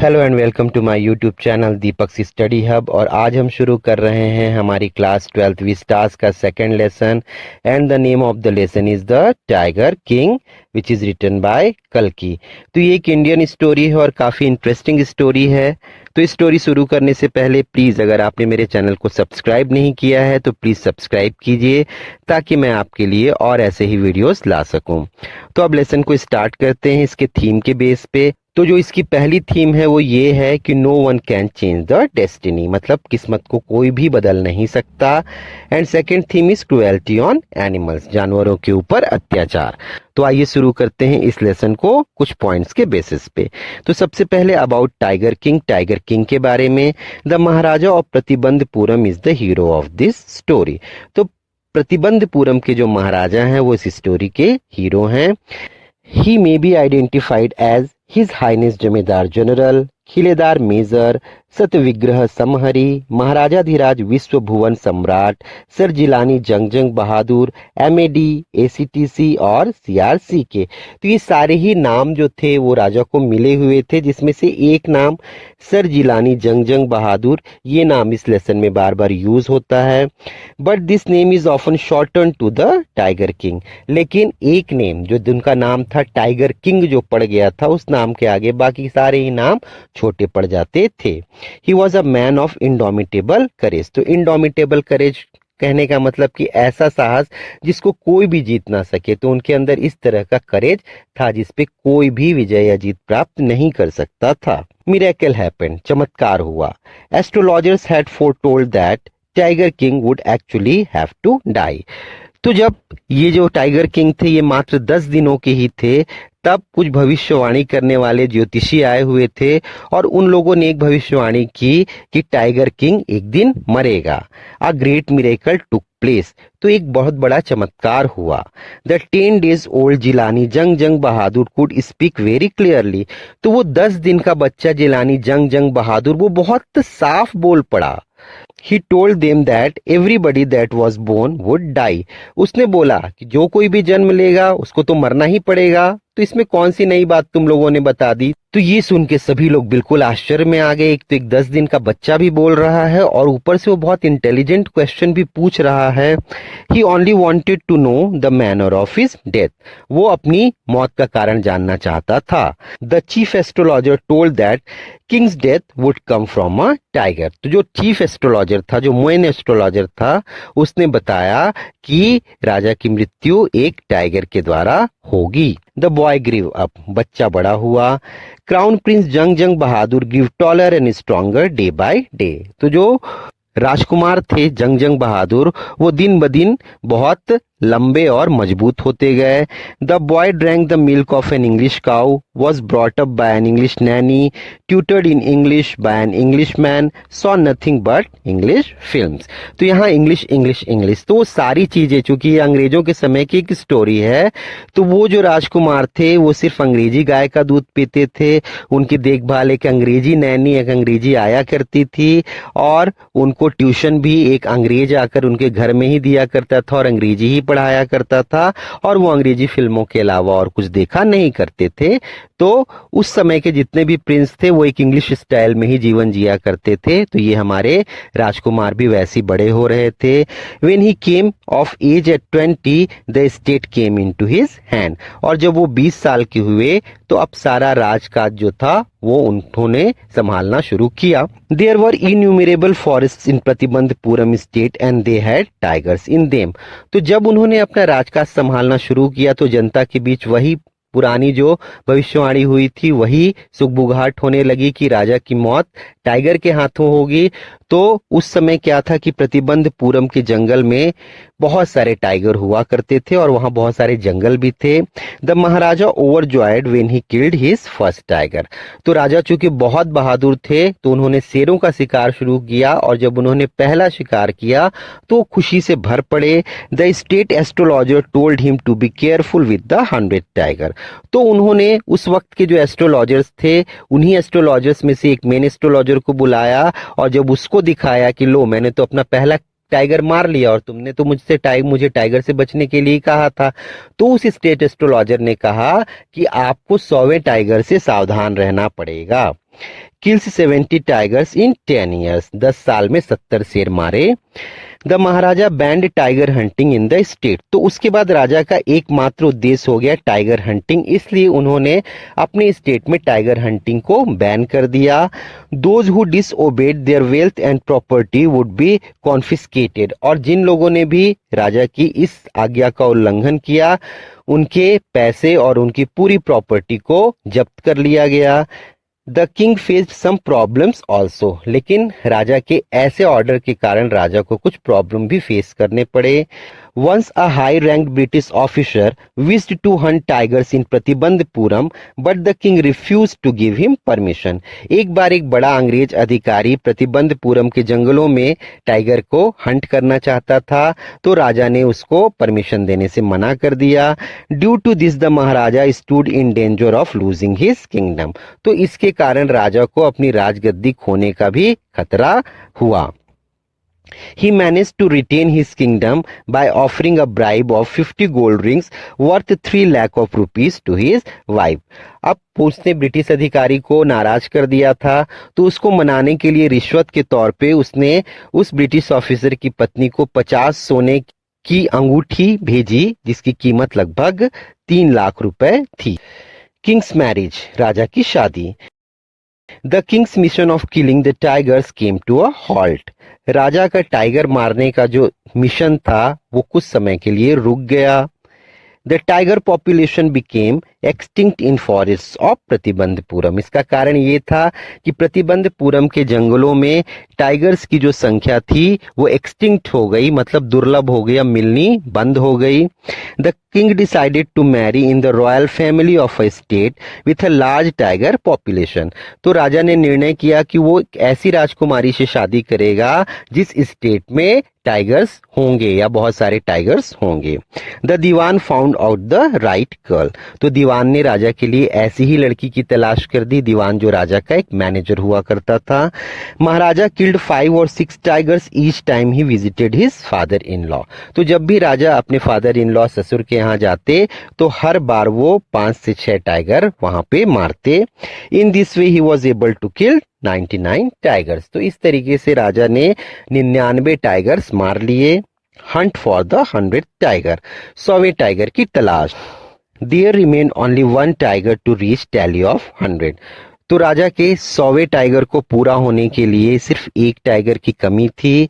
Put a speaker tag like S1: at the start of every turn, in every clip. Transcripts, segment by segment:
S1: Hello and welcome to my YouTube channel Deepak study hub. और आज हम शुरू कर रहे हैं हमारी क्लास 12th विस्टास का second lesson and the name of the lesson is the tiger king which is written by कल्कि। तो ये एक इंडियन स्टोरी है और काफ़ी इंटरेस्टिंग स्टोरी है। तो इस स्टोरी शुरू करने से पहले प्लीज़ अगर आपने मेरे चैनल को सब्सक्राइब नहीं किया है तो प्लीज़ सब्सक्राइब कीजिए ताकि मैं आपके लिए और ऐसे ही वीडियोस ला सकूं। तो अब लेसन को स्टार्ट करते हैं इसके थीम के बेस पे। तो जो इसकी पहली थीम है वो ये है कि no one can change the destiny, मतलब किस्मत को कोई भी बदल नहीं सकता। And second theme is cruelty on animals, जानवरों के ऊपर अत्याचार। तो आइए शुरू करते हैं इस लेसन को कुछ पॉइंट्स के बेसिस पे। तो सबसे पहले about tiger king, tiger king के बारे में। The Maharaja of Pratibandapuram is the hero of this story. तो प्रतिबंधपुरम के जो महाराजा हैं वो इस स्टोरी के हीरो हैं। He may be identified as his highness Zamindar general, Khiledar major, Satvigraha Samhari, Maharajadhiraja Vishwa भुवन सम्राट, सर जिलानी जंग बहादुर, एमएडी, एसीटीसी और सीआरसी के। तो ये सारे ही नाम जो थे वो राजा को मिले हुए थे, जिसमें से एक नाम सर जिलानी जंग बहादुर, ये नाम इस लेसन में बार बार यूज होता है। But this name is often shorten to the tiger king. लेकिन एक नेम जो जिनका नाम था टाइगर किंग जो पड़ गया था, उस नाम के आगे बाकी सारे ही नाम छोटे पड़ जाते थे। He was a man of indomitable courage. तो इंडोमिटेबल करेज कहने का मतलब कि ऐसा साहस जिसको कोई भी जीत ना सके। तो उनके अंदर इस तरह का करेज था जिसपे कोई भी विजय या जीत प्राप्त नहीं कर सकता था। मिरेकल हैपेंड, चमत्कार हुआ। Astrologers had foretold that Tiger King would actually have to die. तो जब ये जो टाइगर किंग थे ये मात्र 10 दिनों के ही थे, तब कुछ भविष्यवाणी करने वाले ज्योतिषी आए हुए थे और उन लोगों ने एक भविष्यवाणी की कि टाइगर किंग एक दिन मरेगा। A great miracle took place. तो एक बहुत बड़ा चमत्कार हुआ। द 10 days ओल्ड जिलानी जंग बहादुर कुड स्पीक वेरी क्लियरली। तो वो 10 दिन का बच्चा जिलानी जंग बहादुर वो बहुत साफ बोल पड़ा। He told them that everybody that was born would die. उसने बोला कि जो कोई भी जन्म लेगा उसको तो मरना ही पड़ेगा। तो इसमें कौन सी नई बात तुम लोगों ने बता दी। तो ये सुन के सभी लोग बिल्कुल आश्चर्य में आ गए। एक तो एक 10 दिन का बच्चा भी बोल रहा है और ऊपर से वो बहुत इंटेलिजेंट क्वेश्चन भी पूछ रहा है। He only wanted to know the manner of his death. वो अपनी मौत का कारण जानना चाहता था। The chief astrologer told that king's death would come from a tiger. तो जो चीफ एस्ट्रोलॉजर था, जो मेन एस्ट्रोलॉजर था, उसने बताया कि राजा की मृत्यु एक टाइगर के द्वारा होगी। द बॉय ग्रीव अप, बच्चा बड़ा हुआ। Crown prince Jung Bahadur grew taller and stronger day by day. तो जो राजकुमार थे जंग बहादुर वो दिन ब दिन बहुत लंबे और मजबूत होते गए। The boy drank the milk of an English cow, was brought up by an English Naini, tutored in English by an English man, saw nothing but English films. तो यहाँ इंग्लिश इंग्लिश इंग्लिश, तो वो सारी चीजें, चूंकि ये अंग्रेजों के समय की एक स्टोरी है, तो वो जो राजकुमार थे वो सिर्फ अंग्रेजी गाय का दूध पीते थे। उनकी देखभाल एक अंग्रेजी नैनी, एक अंग्रेजी आया करती थी और उनको ट्यूशन भी एक अंग्रेज आकर उनके घर में ही दिया करता था और अंग्रेजी ही पढ़ाया करता था। और वो अंग्रेजी फिल्मों के अलावा और कुछ देखा नहीं करते थे। तो उस समय के जितने भी प्रिंस थे वो एक इंग्लिश स्टाइल में ही जीवन जिया करते थे। तो ये हमारे राजकुमार भी वैसे बड़े हो रहे थे। When he came of age at 20, the state came into his hand. और जब वो 20 साल के हुए तो अब सारा राजकाज जो था वो उन्होंने संभालना शुरू किया। There were innumerable forests in Pratibandapuram state and they had tigers in them. तो जब उन्होंने अपना राजकाज संभालना शुरू किया तो जनता के बीच वही पुरानी जो भविष्यवाणी हुई थी वही सुगबुगाहट होने लगी कि राजा की मौत टाइगर के हाथों होगी। तो उस समय क्या था कि प्रतिबंधपुरम के जंगल में बहुत सारे टाइगर हुआ करते थे और वहां बहुत सारे जंगल भी थे। The Maharaja overjoyed when he killed his first tiger. तो राजा चूंकि बहुत बहादुर थे तो उन्होंने शेरों का शिकार शुरू किया और जब उन्होंने पहला शिकार किया तो खुशी से भर पड़े। The state astrologer told him to be careful with the 100 tiger. तो उन्होंने उस वक्त के जो एस्ट्रोलॉजर्स थे उन्हीं एस्ट्रोलॉजर्स में से एक मेन एस्ट्रोलॉजर को बुलाया और जब उसको दिखाया कि लो मैंने तो अपना पहला टाइगर मार लिया और तुमने तो मुझे टाइगर से बचने के लिए कहा था। तो उस स्टेट एस्ट्रोलॉजर ने कहा कि आपको 100वें टाइगर से सावधान रहना पड़ेगा। किल्स 70 टाइगर्स इन 10 ईयर्स, 10 साल में 70 शेर मारे। The Maharaja band tiger hunting in the state. तो उसके बाद राजा का एकमात्र उद्देश्य हो गया टाइगर हंटिंग, इसलिए उन्होंने अपने स्टेट में टाइगर हंटिंग को बैन कर दिया। Those who disobeyed their wealth and property would be confiscated. और जिन लोगों ने भी राजा की इस आज्ञा का उल्लंघन किया, उनके पैसे और उनकी पूरी प्रॉपर्टी को जब्त कर लिया गया। The king faced some problems also. लेकिन राजा के ऐसे ऑर्डर के कारण राजा को कुछ प्रॉब्लम भी फेस करने पड़े। Once a high ranked British officer wished to hunt tigers in Pratibandapuram but the king refuse to give him permission. एक बार एक बड़ा अंग्रेज अधिकारी प्रतिबंधपुरम के जंगलों में टाइगर को हंट करना चाहता था, तो राजा ने उसको परमिशन देने से मना कर दिया। Due to this the Maharaja stood in danger of losing his kingdom. तो इसके कारण राजा को अपनी राजगद्दी खोने का भी खतरा हुआ। He managed to retain his kingdom by offering a bribe of 50 gold rings worth 3 lakh of rupees to his wife. अब उसने ब्रिटिश अधिकारी को नाराज कर दिया था, तो उसको मनाने के लिए रिश्वत के तौर पे उसने उस ब्रिटिश ऑफिसर की पत्नी को 50 सोने की अंगूठी भेजी, जिसकी कीमत लगभग 3 लाख रुपए थी। किंग्स मैरिज, राजा की शादी। The king's mission of killing the tigers came to a halt. राजा का टाइगर मारने का जो मिशन था वो कुछ समय के लिए रुक गया। The tiger population became extinct in forest of Pratibandapuram. इसका कारण ये था कि प्रतिबंधपुरम के जंगलों में टाइगर्स की जो संख्या थी वो एक्सटिंक्ट हो गई, मतलब दुर्लभ हो गई, मिलनी बंद हो गई। The king decided to marry in the royal family of a state with a large tiger population. तो राजा ने निर्णय किया कि वो एक ऐसी राजकुमारी से शादी करेगा जिस स्टेट में टाइगर्स होंगे या बहुत सारे टाइगर्स होंगे। The Dewan found out the right girl. तो दीवान ने राजा के लिए ऐसी ही लड़की की तलाश कर दी। दीवान जो राजा का एक मैनेजर हुआ करता था। महाराजा किल्ड 5 और 6 tigers each time he visited his father in law. तो जब भी राजा अपने फादर इन लॉ ससुर के यहाँ जाते तो हर बार वो 5 से 6 टाइगर वहां पे मारते। In this way he was able to kill 99 tigers. तो इस तरीके से राजा ने 99 टाइगर्स मार लिए। Hunt for the 100th tiger, 100वें टाइगर की तलाश। There remain only 1 tiger to reach tally of 100। तो राजा के 100वें टाइगर को पूरा होने के लिए सिर्फ एक टाइगर की कमी थी।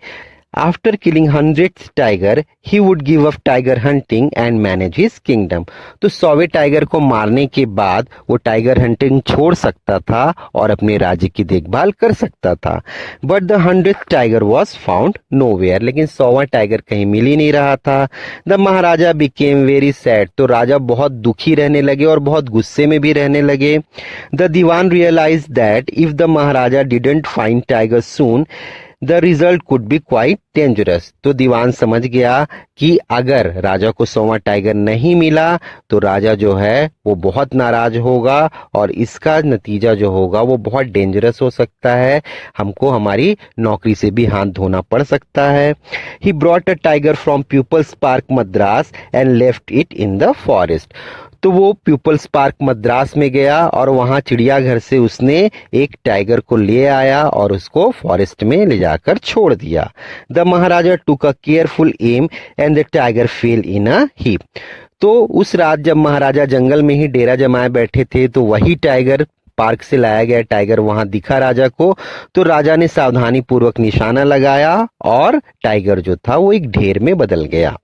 S1: After killing 100th tiger he would give up tiger hunting and manage his kingdom. तो 100वें टाइगर को मारने के बाद वो टाइगर हंटिंग छोड़ सकता था और अपने राज्य की देखभाल कर सकता था। But the 100th tiger was found nowhere. लेकिन 100वां टाइगर कहीं मिल ही नहीं रहा था। The Maharaja became very sad. तो राजा बहुत दुखी रहने लगे और बहुत गुस्से में भी रहने लगे। The Dewan realise that if the Maharaja didn't find tiger soon the result could be quite dangerous. तो दीवान समझ गया कि अगर राजा को 100वां टाइगर नहीं मिला तो राजा जो है वो बहुत नाराज होगा और इसका नतीजा जो होगा वो बहुत डेंजरस हो सकता है, हमको हमारी नौकरी से भी हाथ धोना पड़ सकता है। He brought a tiger from people's park Madras and left it in the forest. तो वो पीपल्स पार्क मद्रास में गया और वहां चिड़ियाघर से उसने एक टाइगर को ले आया और उसको फॉरेस्ट में ले जाकर छोड़ दिया। The maharaja took a careful aim and the tiger fell in a heap. तो उस रात जब महाराजा जंगल में ही डेरा जमाए बैठे थे तो वही टाइगर, पार्क से लाया गया टाइगर वहां दिखा राजा को। तो राजा ने सावधानी पूर्वक निशाना लगाया और टाइगर जो था वो एक ढेर में बदल गया।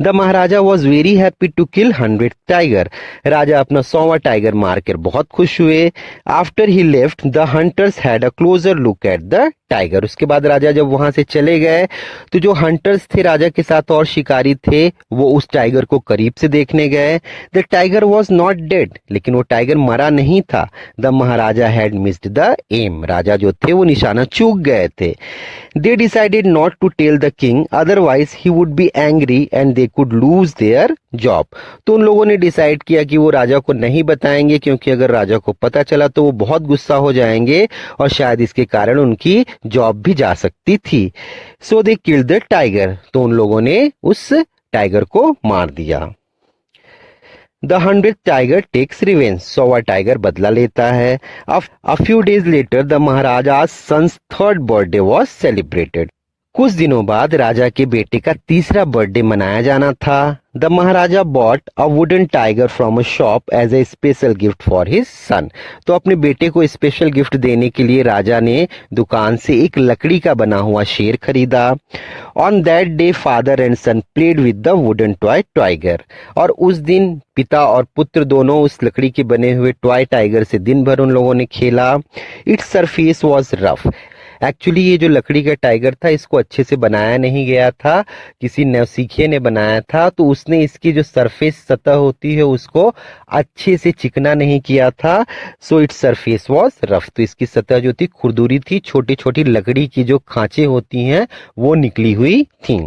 S1: The Maharaja was very happy to kill 100th tiger. राजा अपना 100वां टाइगर मारकर बहुत खुश हुए। After he left the hunters had a closer look at the tiger. उसके बाद राजा जब वहां से चले गए तो जो हंटर्स थे राजा के साथ और शिकारी थे वो उस टाइगर को करीब से देखने गए। The tiger was not dead. लेकिन वो टाइगर मरा नहीं था। The Maharaja had missed the aim. राजा जो थे वो निशाना चूक गए थे। They decided not to tell the king otherwise he would be angry and they could lose their job. तो उन लोगों ने डिसाइड किया कि वो राजा को नहीं बताएंगे, क्योंकि अगर राजा को पता चला तो वो बहुत गुस्सा हो जाएंगे और शायद इसके कारण उनकी जॉब भी जा सकती थी। सो दे किल्ड द टाइगर, तो उन लोगों ने उस टाइगर को मार दिया। The 100th tiger takes revenge. 100वां टाइगर बदला लेता है। A few days later, the Maharaja's son's third birthday was celebrated. कुछ दिनों बाद राजा के बेटे का तीसरा बर्थडे मनाया जाना था। The maharaja bought a wooden tiger from a shop as a special gift for his son. तो अपने बेटे को स्पेशल गिफ्ट देने के लिए राजा ने दुकान से एक लकड़ी का बना हुआ शेर खरीदा। On that day father and son played with the wooden toy tiger. और उस दिन पिता और पुत्र दोनों उस लकड़ी के बने हुए टॉय टाइगर से दिन भर उन लोगों ने खेला। Its surface was rough. Actually ये जो लकड़ी का टाइगर था इसको अच्छे से बनाया नहीं गया था, किसी नवसीखिए ने बनाया था, तो उसने इसकी जो सरफेस सतह होती है उसको अच्छे से चिकना नहीं किया था। So its surface was rough. तो इसकी सतह जो थी खुरदुरी थी, छोटी छोटी लकड़ी की जो खांचे होती हैं वो निकली हुई थी।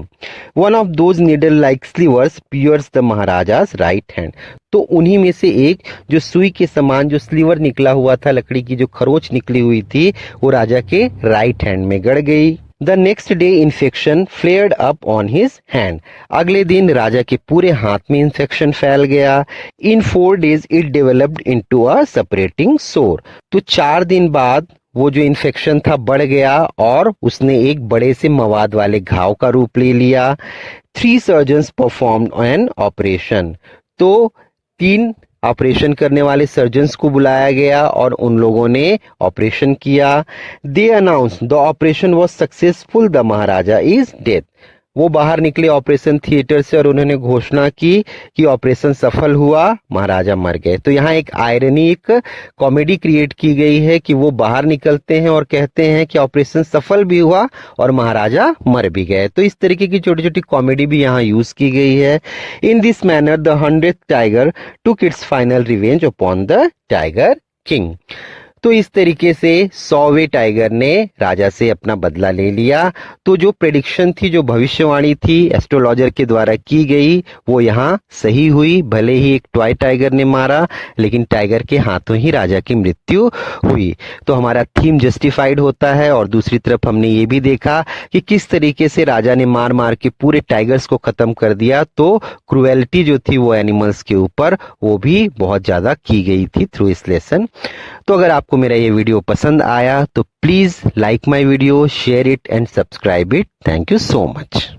S1: One of those needle like slivers pierce the Maharaja's right hand. तो उन्हीं में से एक जो सुई के समान जो स्लीवर निकला हुआ था, लकड़ी की जो खरोच निकली हुई थी, वो राजा के राइट हैंड में गड़ गई। The next day infection flared up on his hand. अगले दिन राजा के पूरे हाथ में इन्फेक्शन फैल गया। इन 4 days it developed into a separating सोर। तो 4 दिन बाद वो जो इन्फेक्शन था बढ़ गया और उसने एक बड़े से मवाद वाले घाव का रूप ले लिया। 3 सर्जन्स परफॉर्म्ड एन ऑपरेशन। तो 3 ऑपरेशन करने वाले सर्जन्स को बुलाया गया और उन लोगों ने ऑपरेशन किया। दे announce the operation was successful, the Maharaja is dead. वो बाहर निकले ऑपरेशन थिएटर से और उन्होंने घोषणा की कि ऑपरेशन सफल हुआ, महाराजा मर गए। तो यहाँ एक आयरनी, एक कॉमेडी क्रिएट की गई है कि वो बाहर निकलते हैं और कहते हैं कि ऑपरेशन सफल भी हुआ और महाराजा मर भी गए। तो इस तरीके की छोटी छोटी कॉमेडी भी यहाँ यूज की गई है। In this manner the 100th tiger took its final revenge upon the tiger king. तो इस तरीके से 100वें टाइगर ने राजा से अपना बदला ले लिया। तो जो प्रेडिक्शन थी, जो भविष्यवाणी थी एस्ट्रोलॉजर के द्वारा की गई, वो यहाँ सही हुई। भले ही एक टॉय टाइगर ने मारा, लेकिन टाइगर के हाथों ही राजा की मृत्यु हुई। तो हमारा थीम जस्टिफाइड होता है। और दूसरी तरफ हमने ये भी देखा कि किस तरीके से राजा ने मार मार के पूरे टाइगर्स को खत्म कर दिया। तो क्रुएलिटी जो थी वो एनिमल्स के ऊपर वो भी बहुत ज्यादा की गई थी थ्रू इस लेसन। तो अगर आपको मेरा ये वीडियो पसंद आया तो please like my video, share it and subscribe it. Thank you so much.